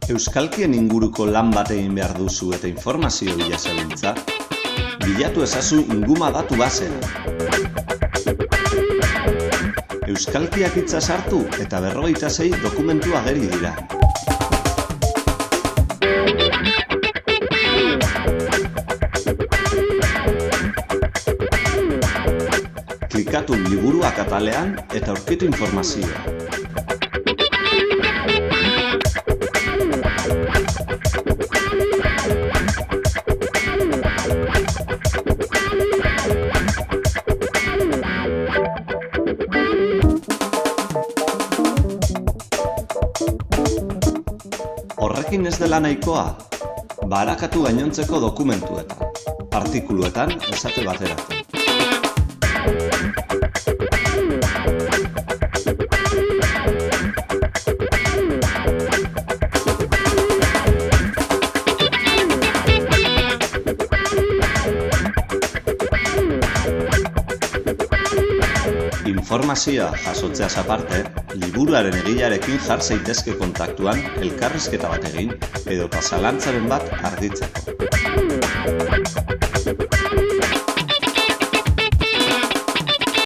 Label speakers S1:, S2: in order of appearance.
S1: Euskalkien inguruko lan bat egin behar duzu eta informazio bila zabiltza, bilatu ezazu Inguma datu basea. Euskalkiak hitza sartu eta 46 dokumentu ageri dira. Klikatu liburuak atalean eta aurkitu informazioa. Horrekin ez dela nahikoa, barakatu gainontzeko dokumentuetan, artikuluetan esate baterako. Informazioa jasotzeaz aparte, liburuaren egilearekin jar zaitezke kontaktuan elkarrizketa bat egin edo zalantzaren bat argitzeko.